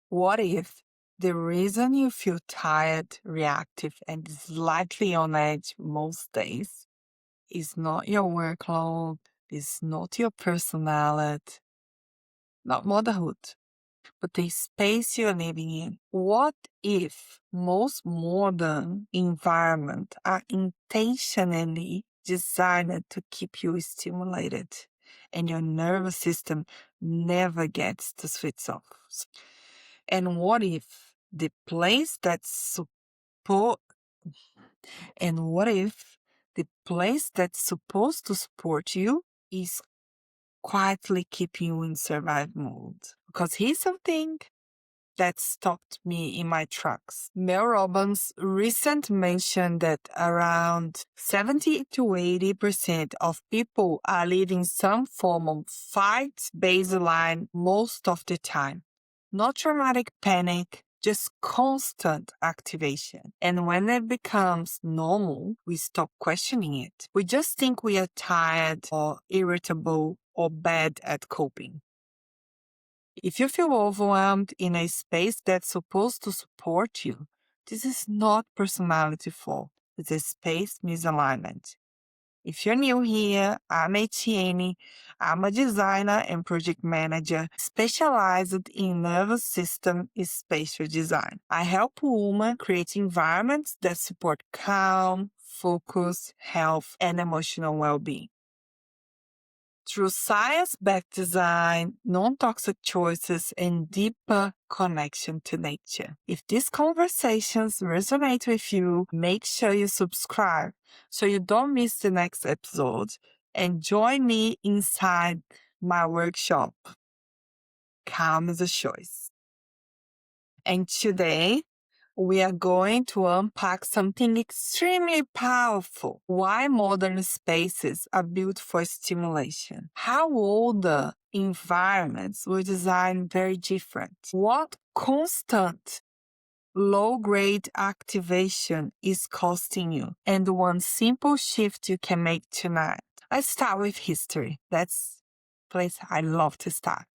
What if the reason you feel tired, reactive, and slightly on edge most days is not your workload, is not your personality, not motherhood, but the space you're living in? What if most modern environments are intentionally designed to keep you stimulated and your nervous system never gets to switch off? And what if the place that's supposed to support you is quietly keeping you in survival mode? Because here's something that stopped me in my tracks. Mel Robbins recent mentioned that around 70 to 80% of people are living some form of fight baseline most of the time. Not traumatic panic, just constant activation. And when it becomes normal, we stop questioning it. We just think we are tired or irritable or bad at coping. If you feel overwhelmed in a space that's supposed to support you, this is not personality fault. It's a space misalignment. If you're new here, I'm Etienne. I'm a designer and project manager specialized in nervous system spatial design. I help women create environments that support calm, focus, health, and emotional well-being. Through science-backed design, non-toxic choices, and deeper connection to nature. If these conversations resonate with you, make sure you subscribe so you don't miss the next episode, and join me inside my workshop, Calm is a Choice. And today, we are going to unpack something extremely powerful. Why modern spaces are built for stimulation. How older environments were designed very different. What constant low-grade activation is costing you. And one simple shift you can make tonight. Let's start with history. That's the place I love to start.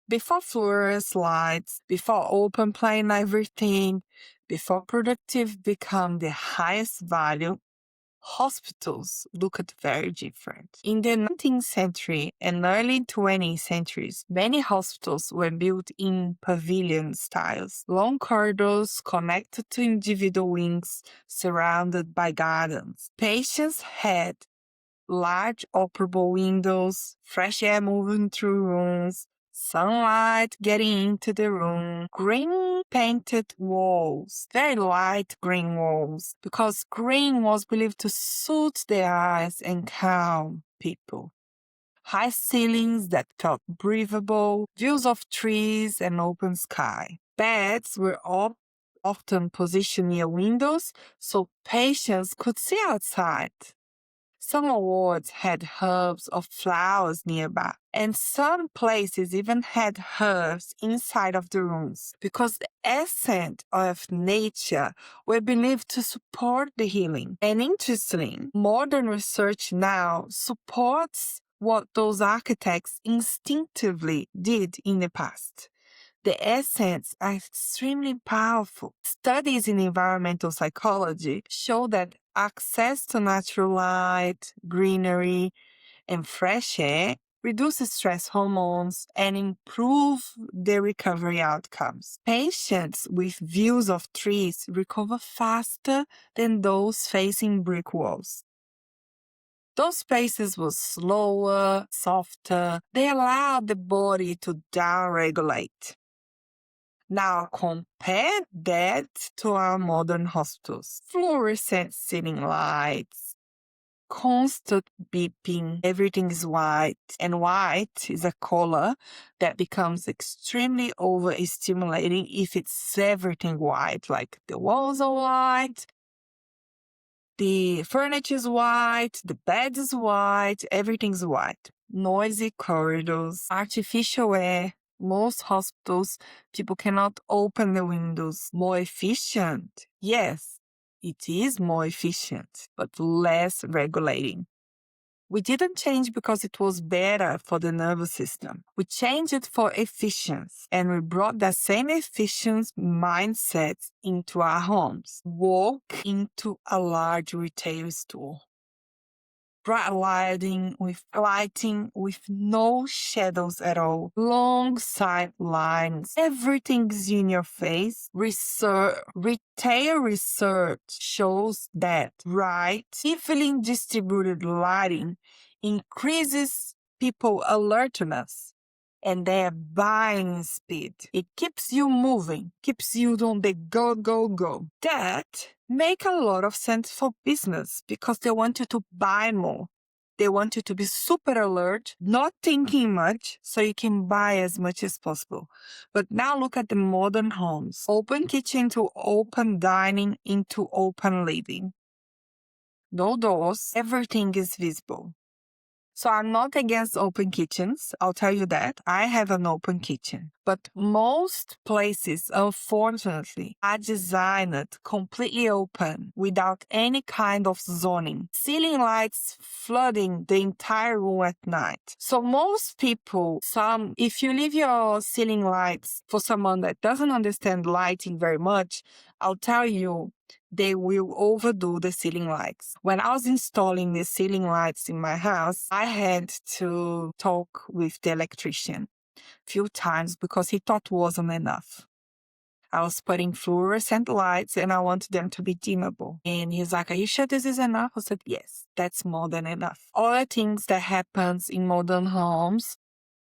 Before fluorescent lights, before open plan everything, before productive become the highest value, hospitals looked very different. In the 19th century and early 20th centuries, many hospitals were built in pavilion styles, long corridors connected to individual wings surrounded by gardens. Patients had large operable windows, fresh air moving through rooms, sunlight getting into the room, green painted walls, very light green walls, because green was believed to soothe the eyes and calm people. High ceilings that felt breathable, views of trees and open sky. Beds were often positioned near windows so patients could see outside. Some wards had herbs or flowers nearby, and some places even had herbs inside of the rooms because the essence of nature were believed to support the healing. And interestingly, modern research now supports what those architects instinctively did in the past. The essence are extremely powerful. Studies in environmental psychology show that access to natural light, greenery, and fresh air reduces stress hormones and improve the recovery outcomes. Patients with views of trees recover faster than those facing brick walls. Those spaces were slower, softer. They allowed the body to downregulate. Now compare that to our modern hospitals. Fluorescent ceiling lights, constant beeping, everything is white. And white is a color that becomes extremely overstimulating if it's everything white, like the walls are white, the furniture is white, the bed is white, everything's white. Noisy corridors, artificial air. Most hospitals, people cannot open the windows. More efficient? Yes, it is more efficient, but less regulating. We didn't change because it was better for the nervous system. We changed it for efficiency, and we brought that same efficient mindset into our homes. Walk into a large retail store. Bright lighting with no shadows at all. Long sight lines. Everything's in your face. Retail research shows that evenly distributed lighting increases people alertness and their buying speed. It keeps you moving, keeps you on the go, go, go. That make a lot of sense for business because they want you to buy more. They want you to be super alert, not thinking much, so you can buy as much as possible. But now look at the modern homes. Open kitchen to open dining into open living. No doors, everything is visible. So I'm not against open kitchens. I'll tell you that. I have an open kitchen. But most places, unfortunately, are designed completely open without any kind of zoning. Ceiling lights flooding the entire room at night. So most people, if you leave your ceiling lights for someone that doesn't understand lighting very much, I'll tell you, they will overdo the ceiling lights. When I was installing the ceiling lights in my house, I had to talk with the electrician a few times because he thought wasn't enough. I was putting fluorescent lights and I wanted them to be dimmable. And he's like, are you sure this is enough? I said, yes, that's more than enough. Other things that happens in modern homes,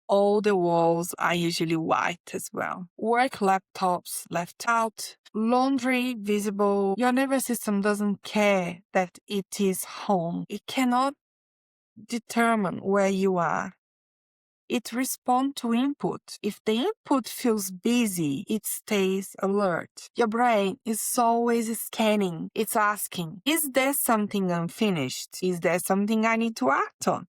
all the walls are usually white as well. Work laptops left out. Laundry visible. Your nervous system doesn't care that it is home. It cannot determine where you are. It responds to input. If the input feels busy, it stays alert. Your brain is always scanning. It's asking, is there something unfinished? Is there something I need to act on?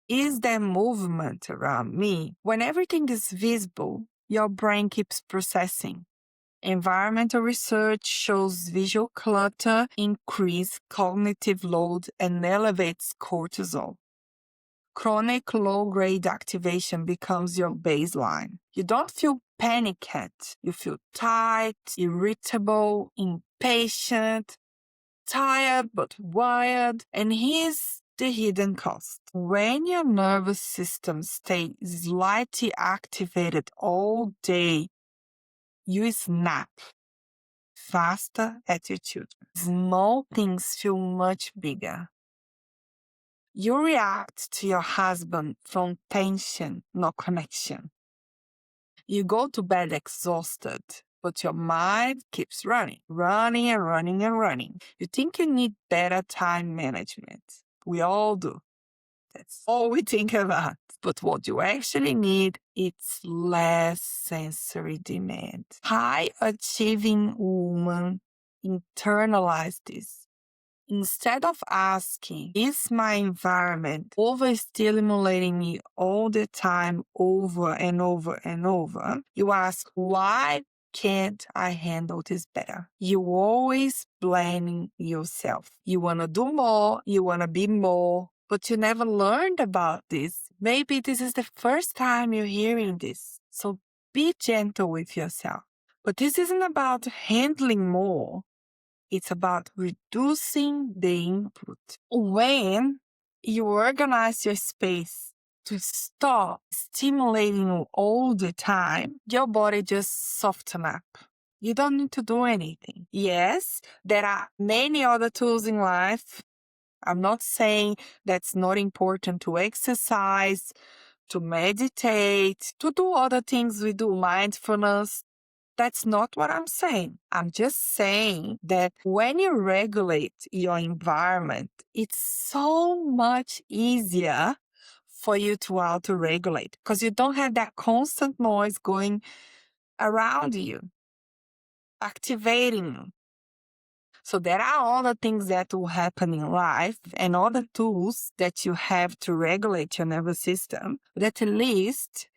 Is there movement around me? When everything is visible, your brain keeps processing. Environmental research shows visual clutter increases cognitive load and elevates cortisol. Chronic low-grade activation becomes your baseline. You don't feel panicked. You feel tight, irritable, impatient, tired but wired. And here's the hidden cost. When your nervous system stays slightly activated all day, you snap faster at your children. Small things feel much bigger. You react to your husband from tension, not connection. You go to bed exhausted, but your mind keeps running. You think you need better time management. We all do. That's all we think about. But what you actually need, it's less sensory demand. High achieving women internalize this. Instead of asking, is my environment overstimulating me all the time, over and over and over? You ask, why can't I handle this better? You always blaming yourself. You want to do more, you want to be more, but you never learned about this. Maybe this is the first time you're hearing this. So be gentle with yourself. But this isn't about handling more. It's about reducing the input. When you organize your space to stop stimulating you all the time, your body just softens up. You don't need to do anything. Yes, there are many other tools in life. I'm not saying that's not important to exercise, to meditate, to do other things we do, mindfulness. That's not what I'm saying. I'm just saying that when you regulate your environment, it's so much easier for you to auto-regulate because you don't have that constant noise going around you, activating you. So there are other things that will happen in life and other tools that you have to regulate your nervous system, but at least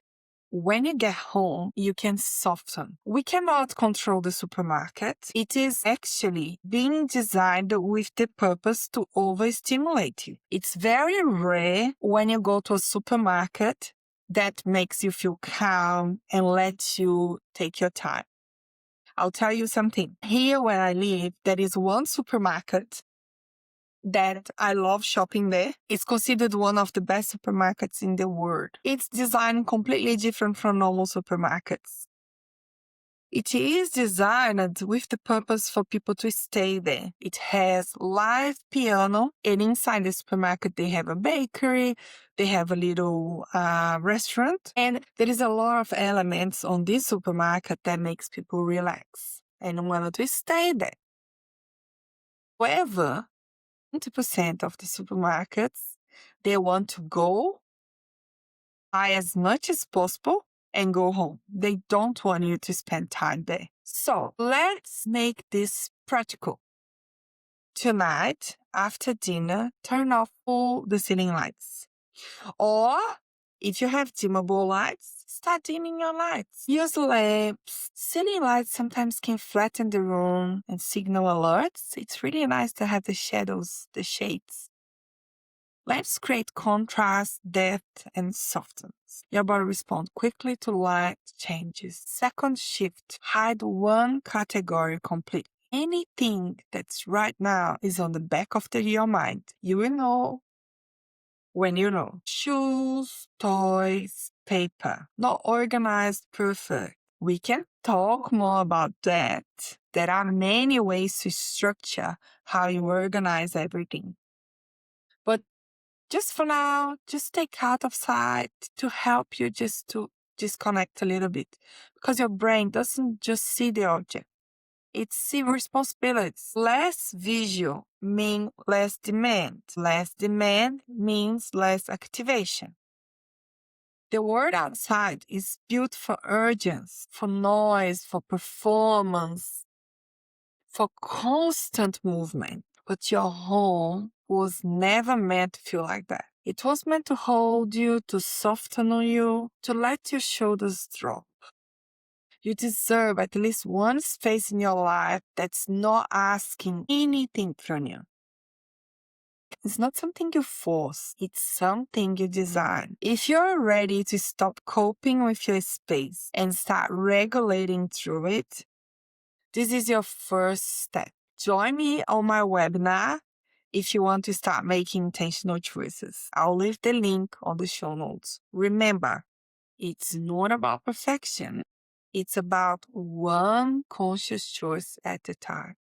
when you get home, you can soften. We cannot control the supermarket. It is actually being designed with the purpose to overstimulate you. It's very rare when you go to a supermarket that makes you feel calm and lets you take your time. I'll tell you something. Here where I live, there is one supermarket that I love shopping there. It's considered one of the best supermarkets in the world. It's designed completely different from normal supermarkets. It is designed with the purpose for people to stay there. It has live piano, and inside the supermarket they have a bakery, they have a little restaurant, and there is a lot of elements on this supermarket that makes people relax and want to stay there. However, 20% of the supermarkets, they want to go, buy as much as possible, and go home. They don't want you to spend time there. So let's make this practical. Tonight, after dinner, turn off all the ceiling lights. Or if you have dimmable lights, start dimming your lights. Use lamps. Ceiling lights sometimes can flatten the room and signal alerts. It's really nice to have the shadows, the shades. Lamps create contrast, depth, and softens. Your body responds quickly to light changes. Second shift, hide one category completely. Anything that's right now is on the back of your mind. You will know when you know. Shoes, toys, paper. Not organized, perfect. We can talk more about that. There are many ways to structure how you organize everything. But just for now, just take out of sight to help you just to disconnect a little bit. Because your brain doesn't just see the object. It sees responsibilities. Less visual means less demand. Less demand means less activation. The world outside is built for urgency, for noise, for performance, for constant movement. But your home was never meant to feel like that. It was meant to hold you, to soften on you, to let your shoulders drop. You deserve at least one space in your life that's not asking anything from you. It's not something you force, it's something you design. If you're ready to stop coping with your space and start regulating through it, this is your first step. Join me on my webinar if you want to start making intentional choices. I'll leave the link on the show notes. Remember, it's not about perfection. It's about one conscious choice at a time.